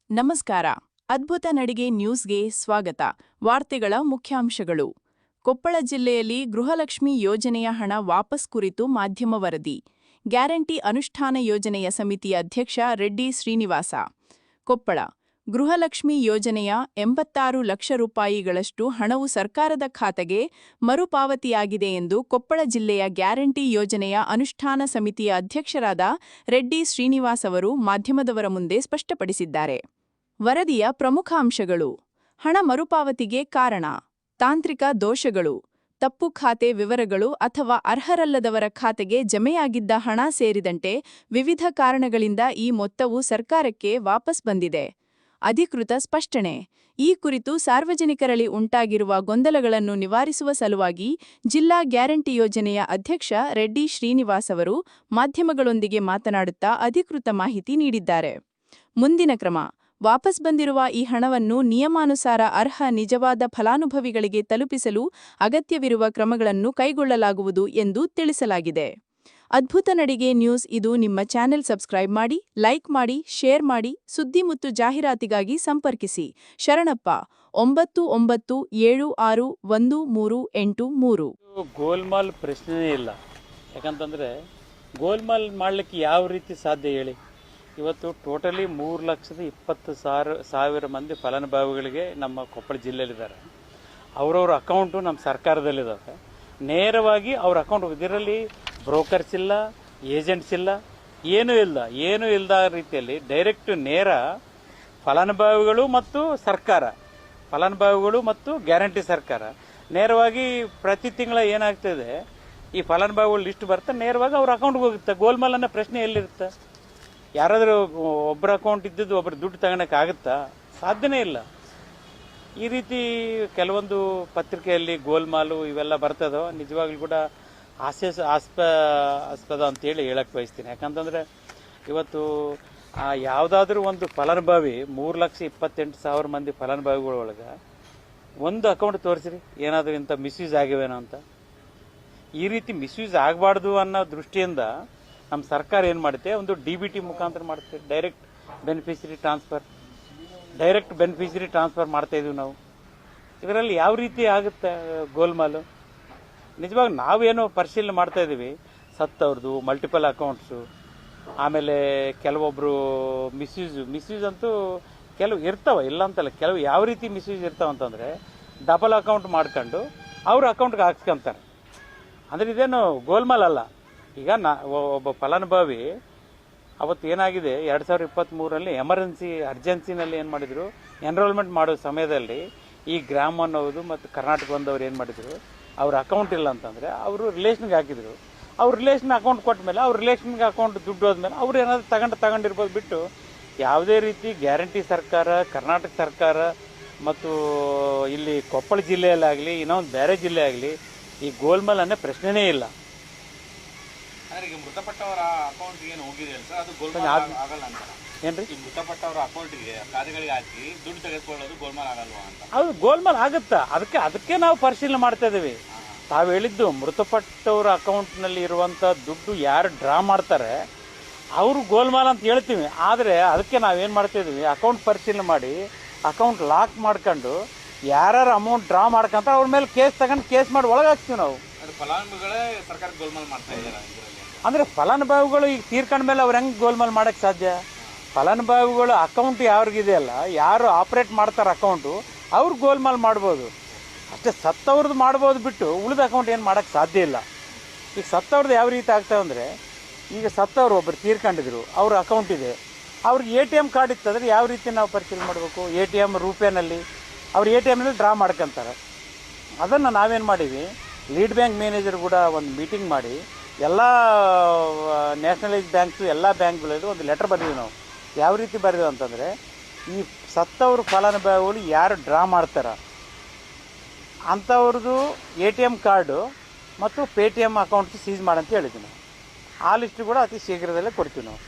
ನಮಸ್ಕಾರ. ಅದ್ಭುತ ನಡಿಗೆ ನ್ಯೂಸ್ಗೆ ಸ್ವಾಗತ. ವಾರ್ತೆಗಳ ಮುಖ್ಯಾಂಶಗಳು. ಕೊಪ್ಪಳ ಜಿಲ್ಲೆಯಲ್ಲಿ ಗೃಹಲಕ್ಷ್ಮಿ ಯೋಜನೆಯ ಹಣ ವಾಪಸ್ ಕುರಿತು ಮಾಧ್ಯಮ ವರದಿ. ಗ್ಯಾರಂಟಿ ಅನುಷ್ಠಾನ ಯೋಜನೆಯ ಸಮಿತಿಯ ಅಧ್ಯಕ್ಷ ರೆಡ್ಡಿ ಶ್ರೀನಿವಾಸ. ಕೊಪ್ಪಳ ಗೃಹಲಕ್ಷ್ಮಿ ಯೋಜನೆಯ 86 ಲಕ್ಷ ರೂಪಾಯಿಗಳಷ್ಟು ಹಣವು ಸರ್ಕಾರದ ಖಾತೆಗೆ ಮರುಪಾವತಿಯಾಗಿದೆ ಎಂದು ಕೊಪ್ಪಳ ಜಿಲ್ಲೆಯ ಗ್ಯಾರಂಟಿ ಯೋಜನೆಯ ಅನುಷ್ಠಾನ ಸಮಿತಿಯ ಅಧ್ಯಕ್ಷರಾದ ರೆಡ್ಡಿ ಶ್ರೀನಿವಾಸ್ ಅವರು ಮಾಧ್ಯಮದವರ ಮುಂದೆ ಸ್ಪಷ್ಟಪಡಿಸಿದ್ದಾರೆ. ವರದಿಯ ಪ್ರಮುಖ ಅಂಶಗಳು: ಹಣ ಮರುಪಾವತಿಗೆ ಕಾರಣ: ತಾಂತ್ರಿಕ ದೋಷಗಳು, ತಪ್ಪು ಖಾತೆ ವಿವರಗಳು ಅಥವಾ ಅರ್ಹರಲ್ಲದವರ ಖಾತೆಗೆ ಜಮೆಯಾಗಿದ್ದ ಹಣ ಸೇರಿದಂತೆ ವಿವಿಧ ಕಾರಣಗಳಿಂದ ಈ ಮೊತ್ತವು ಸರ್ಕಾರಕ್ಕೆ ವಾಪಸ್ ಬಂದಿದೆ. ಅಧಿಕೃತ ಸ್ಪಷ್ಟನೆ: ಈ ಕುರಿತು ಸಾರ್ವಜನಿಕರಲ್ಲಿ ಉಂಟಾಗಿರುವ ಗೊಂದಲಗಳನ್ನು ನಿವಾರಿಸುವ ಸಲುವಾಗಿ ಜಿಲ್ಲಾ ಗ್ಯಾರಂಟಿ ಯೋಜನೆಯ ಅಧ್ಯಕ್ಷ ರೆಡ್ಡಿ ಶ್ರೀನಿವಾಸ್ ಅವರು ಮಾಧ್ಯಮಗಳೊಂದಿಗೆ ಮಾತನಾಡುತ್ತಾ ಅಧಿಕೃತ ಮಾಹಿತಿ ನೀಡಿದ್ದಾರೆ. ಮುಂದಿನ ಕ್ರಮ: ವಾಪಸ್ ಬಂದಿರುವ ಈ ಹಣವನ್ನು ನಿಯಮಾನುಸಾರ ಅರ್ಹ ನಿಜವಾದ ಫಲಾನುಭವಿಗಳಿಗೆ ತಲುಪಿಸಲು ಅಗತ್ಯವಿರುವ ಕ್ರಮಗಳನ್ನು ಕೈಗೊಳ್ಳಲಾಗುವುದು ಎಂದು ತಿಳಿಸಲಾಗಿದೆ. ಅದ್ಭುತ ನಡಿಗೆ ನ್ಯೂಸ್ ಇದು ನಿಮ್ಮ ಚಾನೆಲ್. ಸಬ್ಸ್ಕ್ರೈಬ್ ಮಾಡಿ, ಲೈಕ್ ಮಾಡಿ, ಶೇರ್ ಮಾಡಿ. ಸುದ್ದಿ ಮತ್ತು ಜಾಹೀರಾತಿಗಾಗಿ ಸಂಪರ್ಕಿಸಿ ಶರಣಪ್ಪ 99761383. ಗೋಲ್ಮಾಲ್ ಪ್ರಶ್ನೆಯೇ ಇಲ್ಲ. ಯಾಕಂತಂದರೆ ಗೋಲ್ಮಾಲ್ ಮಾಡಲಿಕ್ಕೆ ಯಾವ ರೀತಿ ಸಾಧ್ಯ ಹೇಳಿ? ಇವತ್ತು ಟೋಟಲಿ 3,20,000 ಮಂದಿ ಫಲಾನುಭವಿಗಳಿಗೆ ನಮ್ಮ ಕೊಪ್ಪಳ ಜಿಲ್ಲೆಯಲ್ಲಿದ್ದಾರೆ. ಅವರವ್ರ ಅಕೌಂಟು ನಮ್ಮ ಸರ್ಕಾರದಲ್ಲಿದ್ದಾವೆ. ನೇರವಾಗಿ ಅವ್ರ ಅಕೌಂಟ್, ಇದರಲ್ಲಿ ಬ್ರೋಕರ್ಸ್ ಇಲ್ಲ, ಏಜೆಂಟ್ಸ್ ಇಲ್ಲ, ಏನೂ ಇಲ್ಲದ ರೀತಿಯಲ್ಲಿ ಡೈರೆಕ್ಟ್ ನೇರ ಫಲಾನುಭವಿಗಳು ಮತ್ತು ಸರ್ಕಾರ, ಫಲಾನುಭವಿಗಳು ಮತ್ತು ಗ್ಯಾರಂಟಿ ಸರ್ಕಾರ ನೇರವಾಗಿ ಪ್ರತಿ ತಿಂಗಳ ಏನಾಗ್ತದೆ, ಈ ಫಲಾನುಭವಿಗಳು ಲಿಸ್ಟ್ ಬರ್ತಾ ನೇರವಾಗಿ ಅವ್ರ ಅಕೌಂಟ್ಗೆ ಹೋಗುತ್ತೆ. ಗೋಲ್ಮಾಲ್ ಅನ್ನೋ ಪ್ರಶ್ನೆ ಎಲ್ಲಿರುತ್ತೆ? ಯಾರಾದರೂ ಒಬ್ಬರ ಅಕೌಂಟ್ ಇದ್ದದ್ದು ಒಬ್ಬರು ದುಡ್ಡು ತಗೊಳಕ್ಕಾಗುತ್ತಾ? ಸಾಧ್ಯನೇ ಇಲ್ಲ. ಈ ರೀತಿ ಕೆಲವೊಂದು ಪತ್ರಿಕೆಯಲ್ಲಿ ಗೋಲ್ಮಾಲು ಇವೆಲ್ಲ ಬರ್ತದೋ ನಿಜವಾಗ್ಲೂ ಕೂಡ ಆಸ್ಪದ ಅಂತೇಳಿ ಹೇಳಕ್ಕೆ ಬಯಸ್ತೀನಿ. ಯಾಕಂತಂದರೆ ಇವತ್ತು ಯಾವುದಾದ್ರೂ ಒಂದು ಫಲಾನುಭವಿ 3,28,000 ಮಂದಿ ಫಲಾನುಭವಿಗಳೊಳಗೆ ಒಂದು ಅಕೌಂಟ್ ತೋರಿಸ್ರಿ ಏನಾದರೂ ಇಂಥ ಮಿಸ್ಯೂಸ್ ಆಗಿವೇನೋ ಅಂತ. ಈ ರೀತಿ ಮಿಸ್ಯೂಸ್ ಆಗಬಾರ್ದು ಅನ್ನೋ ದೃಷ್ಟಿಯಿಂದ ನಮ್ಮ ಸರ್ಕಾರ ಏನು ಮಾಡುತ್ತೆ, ಒಂದು DBT ಮುಖಾಂತರ ಮಾಡುತ್ತೆ, ಡೈರೆಕ್ಟ್ ಬೆನಿಫಿಷರಿ ಟ್ರಾನ್ಸ್ಫರ್ ಮಾಡ್ತಾ ಇದೀವಿ ನಾವು. ಇದರಲ್ಲಿ ಯಾವ ರೀತಿ ಆಗುತ್ತೆ ಗೋಲ್ಮಾಲು? ನಿಜವಾಗಿ ನಾವೇನೋ ಪರಿಶೀಲನೆ ಮಾಡ್ತಾ ಇದ್ದೀವಿ. ಸತ್ತವ್ರದ್ದು ಮಲ್ಟಿಪಲ್ ಅಕೌಂಟ್ಸು, ಆಮೇಲೆ ಕೆಲವೊಬ್ಬರು ಮಿಸ್ಯೂಸ್ ಅಂತೂ ಕೆಲವು ಇರ್ತಾವೆ, ಇಲ್ಲ ಅಂತಲ್ಲ. ಕೆಲವು ಯಾವ ರೀತಿ ಮಿಸ್ಯೂಸ್ ಇರ್ತಾವೆ ಅಂತಂದರೆ ಡಬಲ್ ಅಕೌಂಟ್ ಮಾಡ್ಕೊಂಡು ಅವ್ರ ಅಕೌಂಟ್ಗೆ ಹಾಕ್ಸ್ಕೊಂತಾರೆ. ಅಂದರೆ ಇದೇನು ಗೋಲ್ಮಾಲ್ ಅಲ್ಲ. ಈಗ ಒಬ್ಬ ಫಲಾನುಭವಿ ಅವತ್ತು ಏನಾಗಿದೆ, 2023ರಲ್ಲಿ ಅರ್ಜೆನ್ಸಿನಲ್ಲಿ ಏನು ಮಾಡಿದರು, ಎನ್ರೋಲ್ಮೆಂಟ್ ಮಾಡೋ ಸಮಯದಲ್ಲಿ ಈ ಗ್ರಾಮ ಅನ್ನೋದು ಮತ್ತು ಕರ್ನಾಟಕ ಬಂದವರು ಏನು ಮಾಡಿದರು, ಅವ್ರ ಅಕೌಂಟ್ ಇಲ್ಲ ಅಂತಂದರೆ ಅವರು ರಿಲೇಷನ್ಗೆ ಹಾಕಿದರು. ಅವ್ರ ರಿಲೇಷನ್ ಅಕೌಂಟ್ ಕೊಟ್ಟ ಮೇಲೆ ಅವ್ರ ರಿಲೇಷನ್ಗೆ ಅಕೌಂಟ್ ದುಡ್ಡು ಹೋದ್ಮೇಲೆ ಅವ್ರು ಏನಾದರೂ ತಗೊಂಡಿರ್ಬೋದು ಬಿಟ್ಟು ಯಾವುದೇ ರೀತಿ ಗ್ಯಾರಂಟಿ ಸರ್ಕಾರ, ಕರ್ನಾಟಕ ಸರ್ಕಾರ ಮತ್ತು ಇಲ್ಲಿ ಕೊಪ್ಪಳ ಜಿಲ್ಲೆಯಲ್ಲಾಗಲಿ ಇನ್ನೊಂದು ಬೇರೆ ಜಿಲ್ಲೆ ಆಗಲಿ ಈ ಗೋಲ್ಮಾಲ್ ಅನ್ನೋ ಪ್ರಶ್ನೆನೇ ಇಲ್ಲ. ಮೃತಪಟ್ಟವರ ಅಕೌಂಟ್ ಏನು ಹೋಗಿದೆ ಸರ್, ಅದು ಗೋಲ್ಮಾಲ್ ಆಗಲ್ಲ ಅಂತ ಏನ್ರಿ? ಮೃತಪಟ್ಟವರ ಅಕೌಂಟ್ಗೆ ಖಾತೆಗಳಿಗೆ ಹಾಕಿ ದುಡ್ಡು ತೆಗೆದುಕೊಳ್ಳೋದು ಗೋಲ್ಮಾಲ್ ಆಗಲ್ವಾ ಅಂತ? ಅದು ಗೋಲ್ಮಾಲ್ ಆಗುತ್ತಾ? ಅದಕ್ಕೆ ನಾವು ಪರಿಶೀಲನೆ ಮಾಡ್ತಾ ಇದೀವಿ. ತಾವು ಹೇಳಿದ್ದು ಮೃತಪಟ್ಟವರ ಅಕೌಂಟ್ನಲ್ಲಿ ಇರುವಂಥ ದುಡ್ಡು ಯಾರು ಡ್ರಾ ಮಾಡ್ತಾರೆ ಅವರು ಗೋಲ್ಮಾಲ್ ಅಂತ ಹೇಳ್ತೀವಿ. ಆದರೆ ಅದಕ್ಕೆ ನಾವೇನು ಮಾಡ್ತಾ ಇದೀವಿ, ಅಕೌಂಟ್ ಪರಿಶೀಲನೆ ಮಾಡಿ ಅಕೌಂಟ್ ಲಾಕ್ ಮಾಡ್ಕೊಂಡು ಯಾರು ಅಮೌಂಟ್ ಡ್ರಾ ಮಾಡ್ಕೊಂತ ಅವ್ರ ಮೇಲೆ ಕೇಸ್ ಮಾಡಿ ಒಳಗೆ ಹಾಕ್ತೀವಿ ನಾವು. ಅದು ಫಲಾನುಭವಿಗಳೇ ಸರ್ಕಾರ ಗೋಲ್ಮಾಲ್ ಮಾಡ್ತಾ ಇದ್ದಾರೆ ಅಂದರೆ ಫಲಾನುಭವಿಗಳು ಈಗ ತೀರ್ಕೊಂಡ ಮೇಲೆ ಅವ್ರು ಹೆಂಗೆ ಗೋಲ್ಮಾಲ್ ಮಾಡೋಕ್ಕೆ ಸಾಧ್ಯ? ಫಲಾನುಭವಿಗಳು ಅಕೌಂಟ್ ಯಾರಿಗಿದೆಯಲ್ಲ, ಯಾರು ಆಪ್ರೇಟ್ ಮಾಡ್ತಾರೆ ಅಕೌಂಟು, ಅವ್ರು ಗೋಲ್ಮಾಲ್ ಮಾಡ್ಬೋದು ಅಷ್ಟೇ. ಸತ್ತವ್ರದ್ದು ಮಾಡ್ಬೋದು ಬಿಟ್ಟು ಉಳಿದ ಅಕೌಂಟ್ ಏನು ಮಾಡೋಕ್ಕೆ ಸಾಧ್ಯ ಇಲ್ಲ. ಈಗ ಸತ್ತವ್ರದ್ದು ಯಾವ ರೀತಿ ಆಗ್ತಾವೆ ಅಂದರೆ, ಈಗ ಸತ್ತವ್ರು ಒಬ್ಬರು ತೀರ್ಕೊಂಡಿದ್ರು, ಅವ್ರ ಅಕೌಂಟ್ ಇದೆ, ಅವ್ರಿಗೆ ATM ಕಾರ್ಡ್ ಇತ್ತಂದರೆ ಯಾವ ರೀತಿ ನಾವು ಪರಿಶೀಲನೆ ಮಾಡಬೇಕು? ATM ರೂಪೇನಲ್ಲಿ ಅವ್ರು ATMನಲ್ಲಿ ಡ್ರಾ ಮಾಡ್ಕೊತಾರೆ. ಅದನ್ನು ನಾವೇನು ಮಾಡೀವಿ, ಲೀಡ್ ಬ್ಯಾಂಕ್ ಮ್ಯಾನೇಜರ್ ಕೂಡ ಒಂದು ಮೀಟಿಂಗ್ ಮಾಡಿ ಎಲ್ಲ ನ್ಯಾಷನಲೈಸ್ ಬ್ಯಾಂಕ್ಸು ಎಲ್ಲ ಬ್ಯಾಂಕ್ಗಳದ್ದು ಒಂದು ಲೆಟರ್ ಬರೆದಿವಿ ನಾವು. ಯಾವ ರೀತಿ ಬರೆದಿವಿ ಅಂತಂದರೆ, ಈ ಸತ್ತವರು ಫಲಾನುಭವಿಗಳು ಯಾರು ಡ್ರಾ ಮಾಡ್ತಾರ ಅಂಥವ್ರದ್ದು ATM ಕಾರ್ಡು ಮತ್ತು ಪೇಟಿಎಮ್ ಅಕೌಂಟ್ಸ್ ಸೀಸ್ ಮಾಡಂತ ಹೇಳಿದ್ವಿ ನಾವು. ಆ ಲಿಸ್ಟ್ ಕೂಡ ಅತಿ ಶೀಘ್ರದಲ್ಲೇ ಕೊಡ್ತೀವಿ ನಾವು.